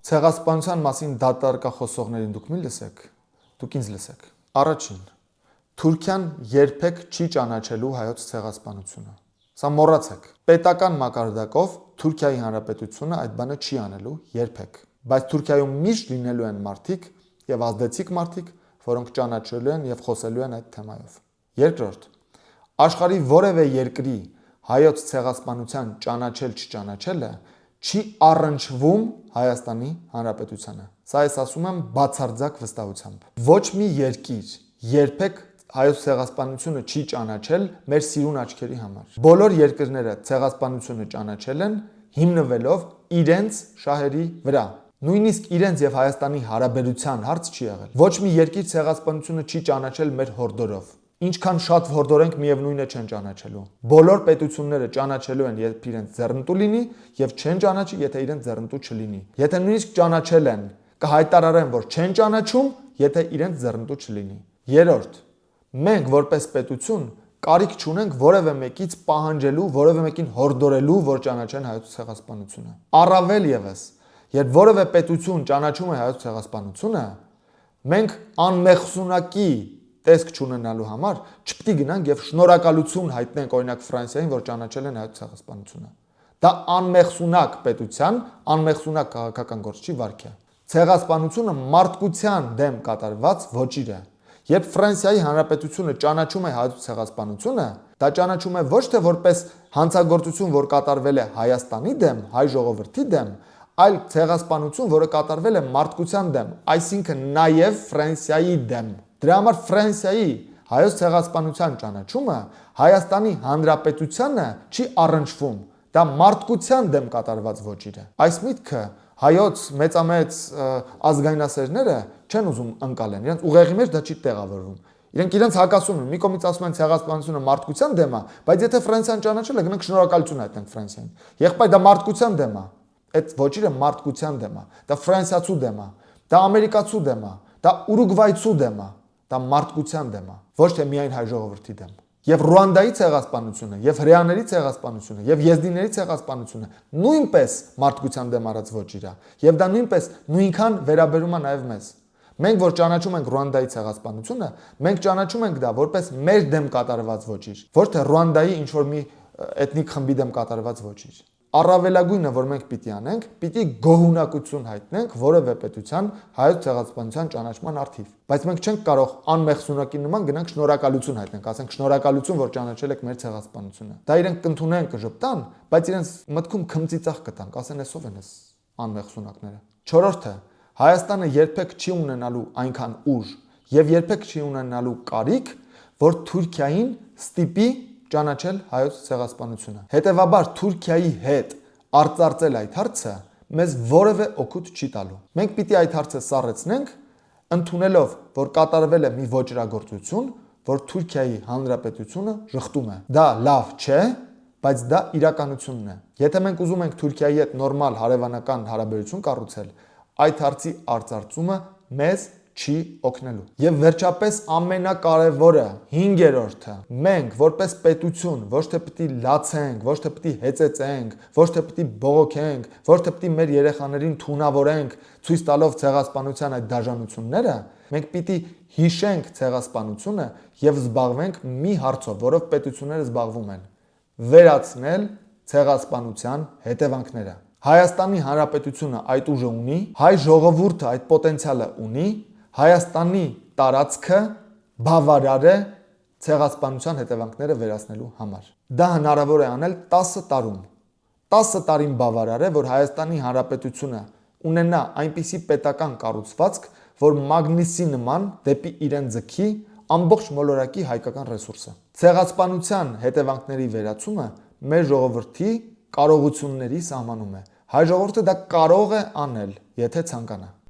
Ցեղասպանության մասին դատարկախոսողներին դուք մի լսեք, դուք ինձ լսեք։ Առաջին, Թուրքիան երբեք չի ճանաչելու հայոց ցեղասպանությունը։ Սա մոռացեք։ Պետական մակարդակով Թուրքիայի Հանրապետությունը այդ բանը չի անելու երբեք։ Բայց Թուրքիայում միշտ լինելու են մարդիկ եւ ազդեցիկ մարդիկ, որոնք ճանաչելու են եւ խոսելու են այդ թեմայով։ Երկրորդ, աշխարհի որևէ երկրի հայոց ցեղասպանության ճանաչել-չճանաչելը չի առնչվում Հայաստանի Հանրապետությանը։ Սա ես ասում եմ բացարձակ վստահությամբ։ Ոչ մի երկիր երբեք հայոց ցեղասպանությունը չի ճանաչել մեր սիրուն աչքերի համար։ Բոլոր երկրները ցեղասպանությունը ճանաչել են հիմնվելով իրենց շահերի վրա։ Նույնիսկ իրենց եւ Հայաստանի հարաբերության հարց չի եղել։ Ոչ մի երկիր ցեղասպանությունը չի ճանաչել մեր հորդորով։ Ինչքան շատ հորդորենք միևնույնը չեն ճանաչելու։ Բոլոր պետությունները ճանաչելու են, երբ իրենց ձեռնտու լինի, եւ չեն ճանաչի, եթե իրենց ձեռնտու չլինի։ Եթե նույնիսկ ճանաչել են, կհայտարարեն, որ չեն ճանաչում, եթե իրենց ձեռնտու չլինի։ Երրորդ, մենք որպես պետություն կարիք չունենք որևէ մեկից պահանջելու, որևէ մեկին հորդորելու, որ ճանաչեն հայոց ցեղասպանությունը։ Առավել եւս, երբ որևէ պետություն ճանաչում է հայոց ցեղասպանությունը, մենք անմեղսունակի տեսք չունենալու համար չպետք է գնանք եւ շնորհակալություն հայտնենք օրինակ Ֆրանսիային, որ ճանաչել են հայոց ցեղասպանությունը։ Դա անմեղսունակ պետության, անմեղսունակ քաղաքական գործչի վարք է։ Ցեղասպանությունը մարդկության դեմ կատարված ոճիր է։ Երբ Ֆրանսիայի Հանրապետությունը ճանաչում է հայոց ցեղասպանությունը, դա ճանաչում է ոչ թե որպես հանցագործություն, որ կատարվել է Հայաստանի դեմ, հայ ժողովրդի դեմ, այլ ցեղասպանություն, որը կատարվել է մարդկության դեմ, այսինքն նաև Ֆրանսիայի դեմ։ Դրա համար Ֆրանսիայի հայոց ցեղասպանության ճանաչումը Հայաստանի Հանրապետությանը չի առնչվում, դա մարդկության դեմ կատարված ոճիր է։ Այս միտքը հայոց մեծամեծ ազգայնասերները չեն ուզում ընկալեն, իրենց ուղեղի մեջ դա չի տեղավորվում։ Իրենք իրենց հակասում են, մի կողմից ասում են ցեղասպանությունը մարդկության դեմ է, բայց եթե Ֆրանսիան ճանաչել է, գնանք շնորհակալություն հայտնենք Ֆրանսիային։ Եղբայր դա մարդկության դեմ է։ Այդ ոճիրը մարդկության դեմ է, դա ֆրանսիացու դեմ է, դա ամերիկացու դեմ է, դա ուրուգվայցու դեմ է, դա մարդկության դեմ է, ոչ թե միայն հայ ժողովրդի դեմ։ Եվ Ռուանդայի ցեղասպանությունը, եւ հրեաների ցեղասպանությունը, եւ եզդիների ցեղասպանությունը նույնպես մարդկության դեմ արած ոճիր է, եւ դա նույնպես նույնքան վերաբերում է նաեւ մեզ։ Մենք որ ճանաչում ենք Ռուանդայի ցեղասպանությունը, մենք ճանաչում ենք դա որպես մեր դեմ կատարված ոճիր, ոչ թե Ռուանդայի ինչ որ մի էթնիկ խմբի դեմ կատարված ոճիր։ Առավելագույնը, որ մենք պիտի անենք, պիտի գոհունակություն հայտնենք որևէ պետության հայոց ցեղասպանության ճանաչման առթիվ։ Բայց մենք չենք կարող անմեղսունակի նման գնանք շնորհակալություն հայտնենք, ասենք շնորհակալություն, որ ճանաչել եք մեր ցեղասպանությունը։ Դա իրենք կընդունեն, կժպտան, բայց իրենց մտքում քմծիծաղ կտանք, ասեն էսով են էս անմեղսունակները։ Չորրորդը, Հայաստանը երբեք չի ունենալու այնքան ուժ եւ երբեք չի ունենալու կարիք, որ Թուրքիային ստիպի ճանաչել հայոց ցեղասպանությունը։ Հետևաբար Թուրքիայի հետ արծարծել այդ հարցը մեզ որևէ օգուտ չի տալու։ Մենք պիտի այդ հարցը սառեցնենք, ընդունելով, որ կատարվել է մի ոճրագործություն, որ Թուրքիայի Հանրապետությունը շղթում է։ Դա լավ չէ, բայց դա իրականությունն է։ Եթե մենք ուզում ենք Թուրքիայի հետ նորմալ հարևանական հարաբերություն կառուցել, այդ հարցի արծարծումը մեզ չի օգնելու։ Եվ վերջապես ամենակարևորը, հինգերորդը, մենք որպես պետություն ոչ թե պիտի լացենք, ոչ թե պիտի հեծեծենք, ոչ թե պիտի բողոքենք, ոչ թե պիտի մեր երեխաներին թունավորենք, ցույց տալով ցեղասպանության այդ դաժանությունները, մենք պիտի հիշենք ցեղասպանությունը եւ զբաղվենք մի հարցով, որով պետությունները զբաղվում են՝ վերացնել ցեղասպանության հետևանքները։ Հայաստանի Հանրապետությունը այդ ուժը ունի, հայ ժողովուրդը այդ պոտենցիալը ունի, Հայաստանի տարածքը բավարար է ցեղասպանության հետևանքները վերացնելու համար։ Դա հնարավոր է անել 10 տարում։ 10 տարին բավարար է, որ Հայաստանի Հանրապետությունը ունենա այնպիսի պետական կառուցվածք, որ մագնիսի նման դեպի իրեն ձգի ամբողջ մոլորակի հայկական ռեսուրսը։ Ցեղասպանության հետևանքների վերացումը մեր ժողովրդի կարողությունների սահմանում է։ Հայ ժողովուրդը դա կարող է անել, եթե ցանկանա։